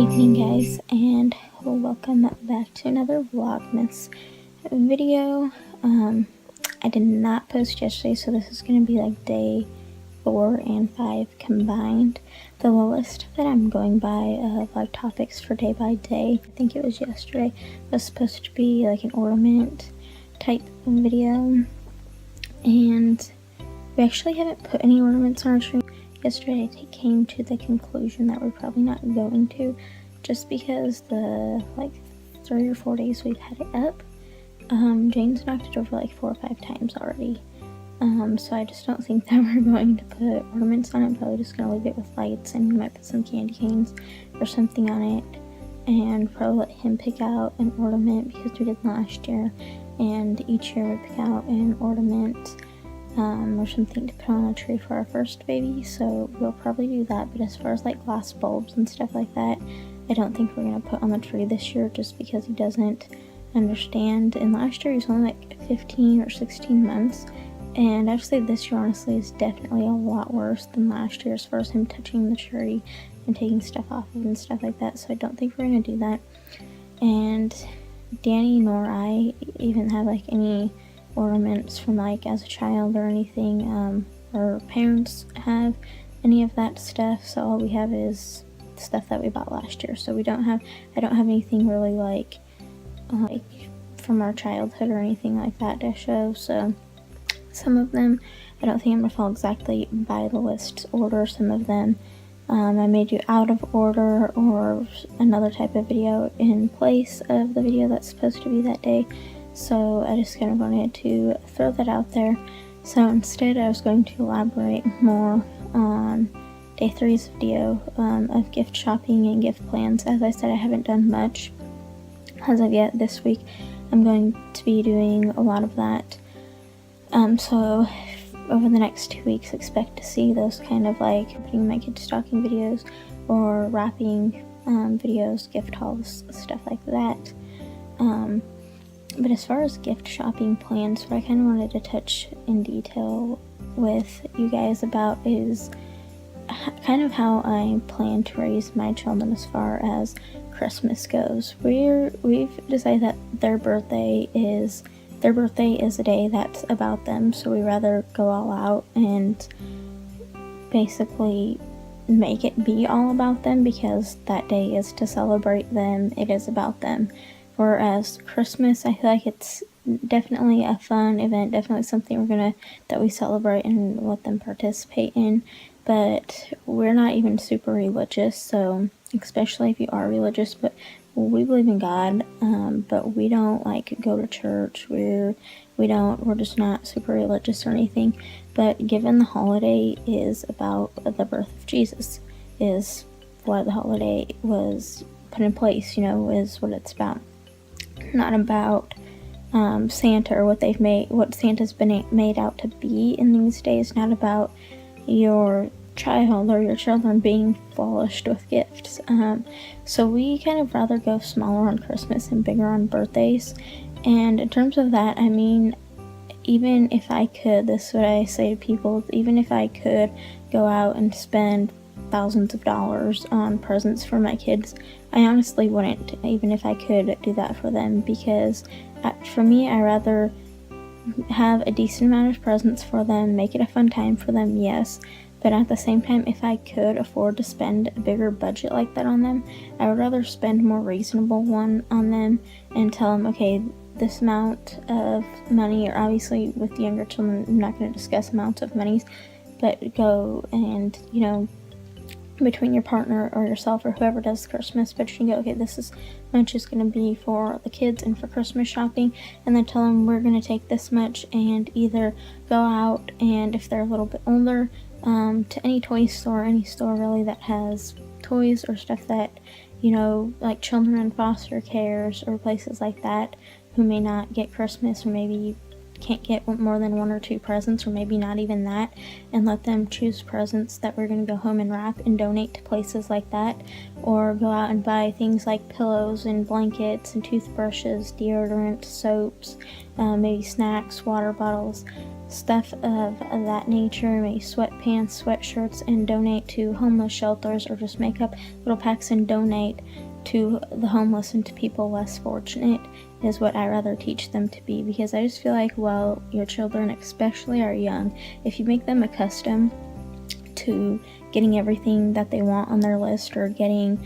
evening, guys, and welcome back to another Vlogmas video. I did not post yesterday, so this is going to be like day 4 and 5 combined. The list that I'm going by of like topics for day by day, I think it was yesterday, was supposed to be like an ornament type video, and we actually haven't put any ornaments on our tree. Yesterday I came to the conclusion that we're probably not going to, just because the like 3 or 4 days we've had it up, Jane's knocked it over like 4 or 5 times already. So I just don't think that we're going to put ornaments on it. I'm probably just going to leave it with lights, and we might put some candy canes or something on it, and probably let him pick out an ornament because we did last year, and each year we pick out an ornament or something to put on a tree for our first baby. So we'll probably do that. But as far as like glass bulbs and stuff like that, I don't think we're going to put on the tree this year, just because he doesn't understand. And last year he was only like 15 or 16 months, and I'd say this year honestly is definitely a lot worse than last year as far as him touching the tree and taking stuff off of it and stuff like that. So I don't think we're going to do that. And Danny nor I even have like any ornaments from like as a child or anything, or parents have any of that stuff, so all we have is stuff that we bought last year. So I don't have anything really like from our childhood or anything like that to show. So some of them I don't think I'm gonna follow exactly by the list order. Some of them I may do out of order or another type of video in place of the video that's supposed to be that day. So I just kind of wanted to throw that out there. So instead I was going to elaborate more on day 3's video of gift shopping and gift plans. As I said, I haven't done much as of yet this week. I'm going to be doing a lot of that. So over the next 2 weeks, expect to see those kind of like putting my kids' stocking videos or wrapping videos, gift hauls, stuff like that. But as far as gift shopping plans, what I kind of wanted to touch in detail with you guys about is kind of how I plan to raise my children as far as Christmas goes. We've decided that their birthday is a day that's about them, so we rather go all out and basically make it be all about them, because that day is to celebrate them. It is about them. Whereas Christmas, I feel like it's definitely a fun event, definitely something that we celebrate and let them participate in. But we're not even super religious, so especially if you are religious, but we believe in God, but we don't like go to church. We're just not super religious or anything. But given the holiday is about the birth of Jesus, is why the holiday was put in place, is what it's about. Not about Santa or what Santa's been made out to be in these days. Not about your child or your children being flourished with gifts. So we kind of rather go smaller on Christmas and bigger on birthdays. And in terms of that, I mean, even if I could, this is what I say to people, even if I could go out and spend thousands of dollars on presents for my kids, I honestly wouldn't, even if I could do that for them, because for me, I rather have a decent amount of presents for them, make it a fun time for them, yes, but at the same time, if I could afford to spend a bigger budget like that on them, I would rather spend a more reasonable one on them and tell them, okay, this amount of money, or obviously with the younger children, I'm not going to discuss amounts of monies, but go and, between your partner or yourself or whoever does Christmas, but you can go, okay, this is much is going to be for the kids and for Christmas shopping, and then tell them we're going to take this much and either go out, and if they're a little bit older, to any toy store, any store really that has toys or stuff that, like children in foster cares or places like that who may not get Christmas, or maybe can't get more than 1 or 2 presents, or maybe not even that, and let them choose presents that we're going to go home and wrap and donate to places like that, or go out and buy things like pillows and blankets and toothbrushes, deodorant, soaps, maybe snacks, water bottles, stuff of that nature, maybe sweatpants, sweatshirts, and donate to homeless shelters, or just make up little packs and donate to the homeless and to people less fortunate, is what I rather teach them to be. Because I just feel like while your children especially are young, if you make them accustomed to getting everything that they want on their list, or getting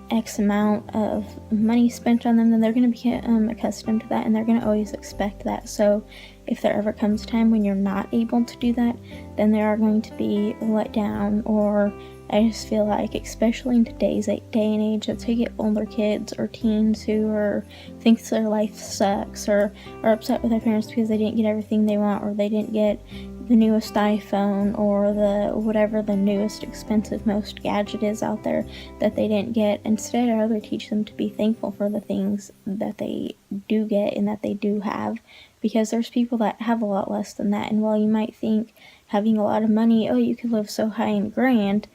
X amount of money spent on them, then they're going to become accustomed to that, and they're going to always expect that. So if there ever comes a time when you're not able to do that, then they are going to be let down. Or I just feel like, especially in today's day and age, let's say you get older kids or teens who thinks their life sucks, or are upset with their parents because they didn't get everything they want, or they didn't get the newest iPhone, or whatever the newest expensive most gadget is out there that they didn't get. Instead, I'd rather teach them to be thankful for the things that they do get and that they do have, because there's people that have a lot less than that. And while you might think having a lot of money, oh, you could live so high and grand,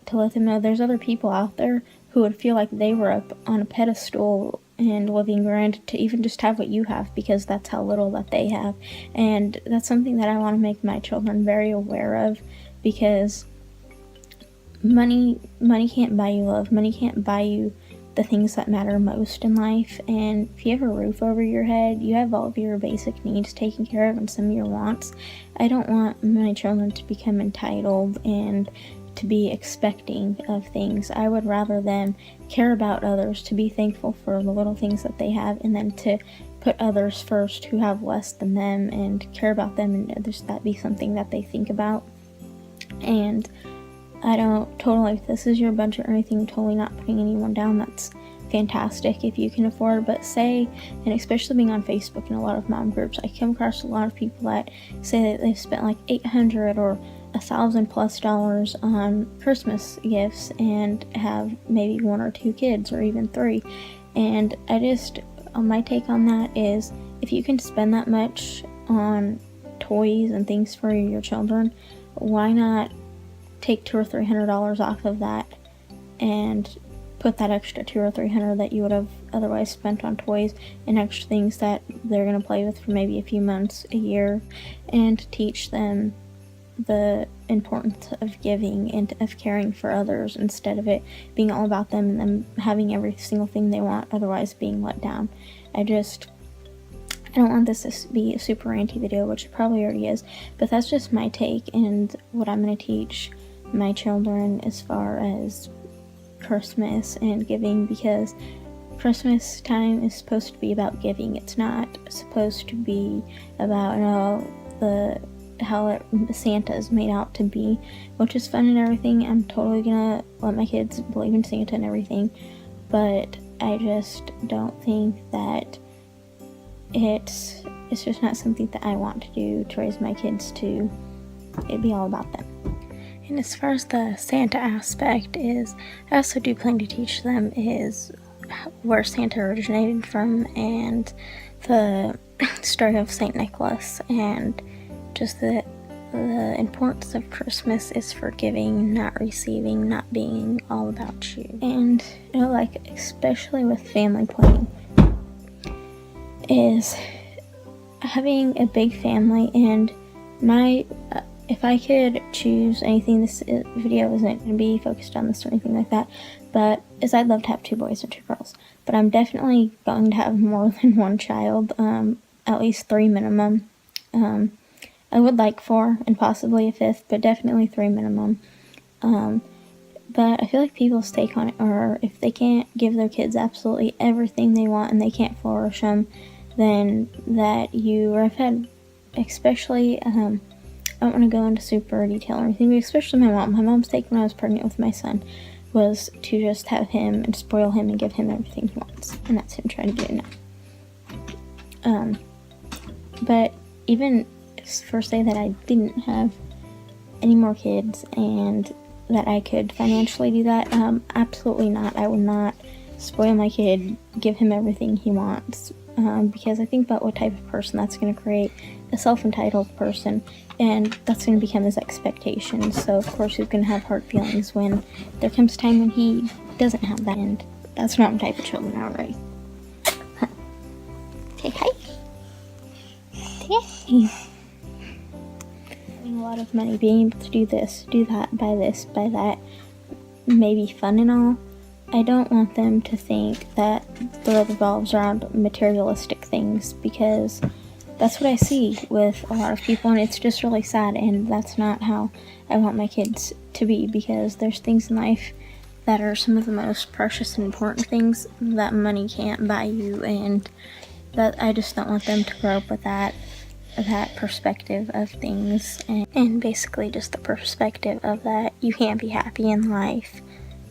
to let them know there's other people out there who would feel like they were up on a pedestal and living grand to even just have what you have, because that's how little that they have. And that's something that I want to make my children very aware of, because money can't buy you love. Money can't buy you the things that matter most in life. And if you have a roof over your head, you have all of your basic needs taken care of and some of your wants. I don't want my children to become entitled and to be expecting of things. I would rather them care about others, to be thankful for the little things that they have, and then to put others first who have less than them, and care about them, and just that be something that they think about. And I don't totally, if this is your budget or anything, totally not putting anyone down. That's fantastic if you can afford. But say, and especially being on Facebook and a lot of mom groups, I come across a lot of people that say that they've spent like $800 or $1,000+ on Christmas gifts and have maybe 1 or 2 kids, or even 3. And my take on that is, if you can spend that much on toys and things for your children, why not take $200 or $300 off of that and put that extra $200 or $300 that you would have otherwise spent on toys and extra things that they're going to play with for maybe a few months, a year, and teach them the importance of giving and of caring for others, instead of it being all about them and them having every single thing they want, otherwise being let down. I don't want this to be a super ranty video, which it probably already is, but that's just my take and what I'm going to teach my children as far as Christmas and giving, because Christmas time is supposed to be about giving. It's not supposed to be about how Santa is made out to be, which is fun and everything. I'm totally gonna let my kids believe in Santa and everything, but I just don't think that it's just not something that I want to do, to raise my kids to it be all about them. And as far as the Santa aspect is, I also do plan to teach them is where Santa originated from, and the story of St. Nicholas, and just the importance of Christmas is for giving, not receiving, not being all about you. And like, especially with family planning, is having a big family. And if I could choose anything, this video isn't going to be focused on this or anything like that, but I'd love to have 2 boys and 2 girls. But I'm definitely going to have more than 1 child, at least 3 minimum. I would like 4 and possibly a 5th, but definitely 3 minimum. But I feel like people's take on it are, if they can't give their kids absolutely everything they want and they can't flourish them, then that I've had, especially, I don't want to go into super detail or anything, but especially my mom's take when I was pregnant with my son was to just have him and spoil him and give him everything he wants. And that's him trying to do it now. But even for say that I didn't have any more kids and that I could financially do that, absolutely not. I would not spoil my kid, give him everything he wants, because I think about what type of person that's going to create, a self-entitled person, and that's going to become his expectation. So of course he's going to have hard feelings when there comes a time when he doesn't have that, and that's not what type of children are, right? Huh. Say hi. Say hi. Having a lot of money, being able to do this, do that, buy this, buy that, maybe fun and all. I don't want them to think that the world revolves around materialistic things, because that's what I see with a lot of people, and it's just really sad, and that's not how I want my kids to be, because there's things in life that are some of the most precious and important things that money can't buy you, and that I just don't want them to grow up with that perspective of things, and basically just the perspective of that you can't be happy in life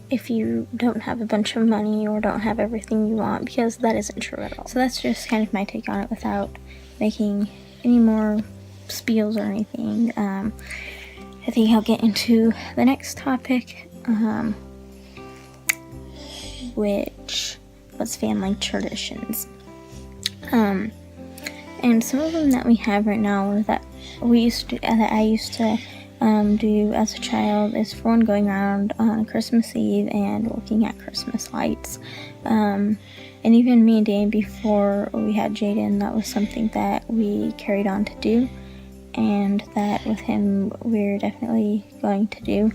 if you don't have a bunch of money or don't have everything you want, because that isn't true at all. So that's just kind of my take on it without making any more spiels or anything. I think I'll get into the next topic, which was family traditions. And some of them that we have right now, or that I used to do as a child, is for one, going around on Christmas Eve and looking at Christmas lights. And even me and Dane, before we had Jaden, that was something that we carried on to do, and that with him we're definitely going to do.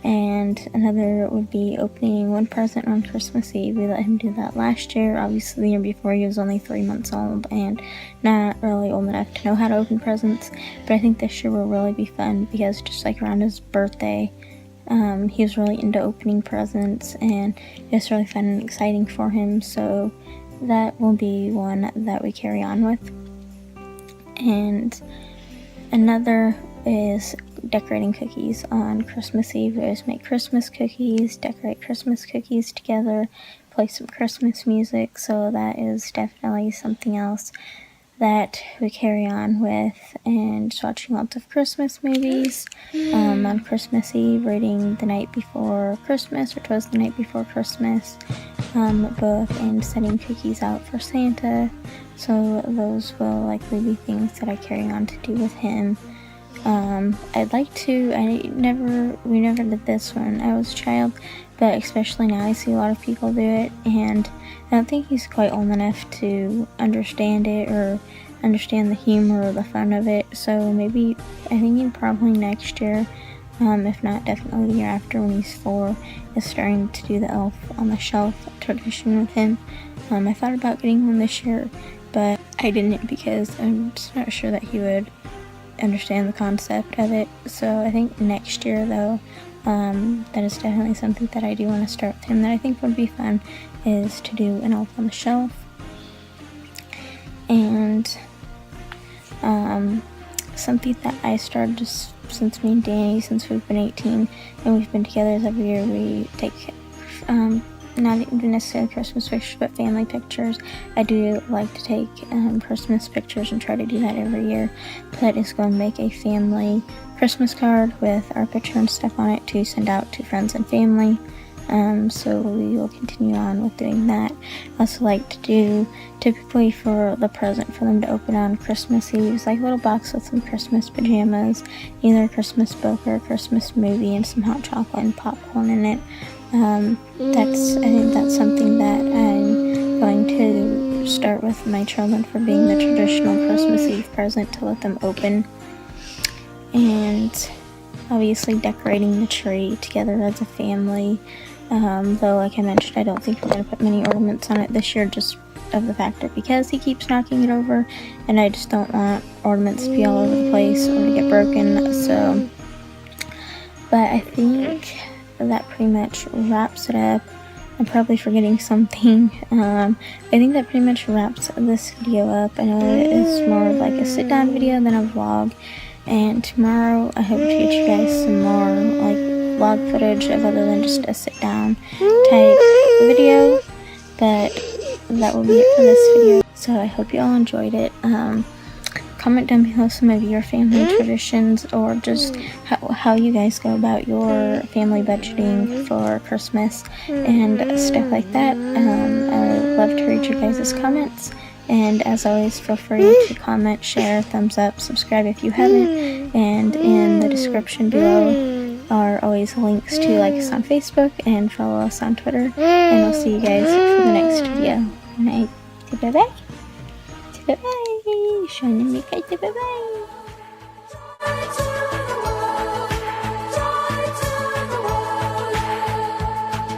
And another would be opening one present on Christmas Eve. We let him do that last year. Obviously the year before he was only 3 months old and not really old enough to know how to open presents. But I think this year will really be fun, because just like around his birthday, he was really into opening presents, and it's really fun and exciting for him. So that will be one that we carry on with. And another is decorating cookies on Christmas Eve. We always make Christmas cookies, decorate Christmas cookies together, play some Christmas music. So that is definitely something else that we carry on with. And just watching lots of Christmas movies on Christmas Eve, reading The Night Before Christmas, or 'Twas the Night Before Christmas book, and setting cookies out for Santa. So those will likely be things that I carry on to do with him. We never did this when I was a child, but especially now I see a lot of people do it, and I don't think he's quite old enough to understand it or understand the humor or the fun of it. So maybe, I think probably next year, if not definitely the year after, when he's 4, is starting to do the elf on the shelf tradition with him. I thought about getting one this year, but I didn't, because I'm just not sure that he would understand the concept of it. So I think next year, though, that is definitely something that I do want to start with him, that I think would be fun, is to do an elf on the shelf. And something that I started just since me and Danny, since we've been 18 and we've been together, is every year we take not even necessarily Christmas pictures, but family pictures. I do like to take Christmas pictures and try to do that every year. But is going to make a family Christmas card with our picture and stuff on it to send out to friends and family. So we will continue on with doing that. I also like to do, typically for the present for them to open on Christmas Eve, is like a little box with some Christmas pajamas, either a Christmas book or a Christmas movie, and some hot chocolate and popcorn in it. I think that's something that I'm going to start with my children, for being the traditional Christmas Eve present to let them open. And obviously decorating the tree together as a family. Though, like I mentioned, I don't think we're going to put many ornaments on it this year, just of the fact that because he keeps knocking it over, and I just don't want ornaments to be all over the place or to get broken. So, but I think that pretty much wraps it up. I'm probably forgetting something. I think that pretty much wraps this video up. I know it's more of like a sit down video than a vlog, and tomorrow I hope to get you guys some more like vlog footage of other than just a sit down type video. But that will be it for this video. So I hope you all enjoyed it. Comment down below some of your family traditions, or just how you guys go about your family budgeting for Christmas and stuff like that. I would love to read your guys' comments. And as always, feel free to comment, share, thumbs up, subscribe if you haven't. And in the description below are always links to like us on Facebook and follow us on Twitter. And we'll see you guys for the next video. Good night. Bye bye. Bye bye. Showing me guys. Bye bye.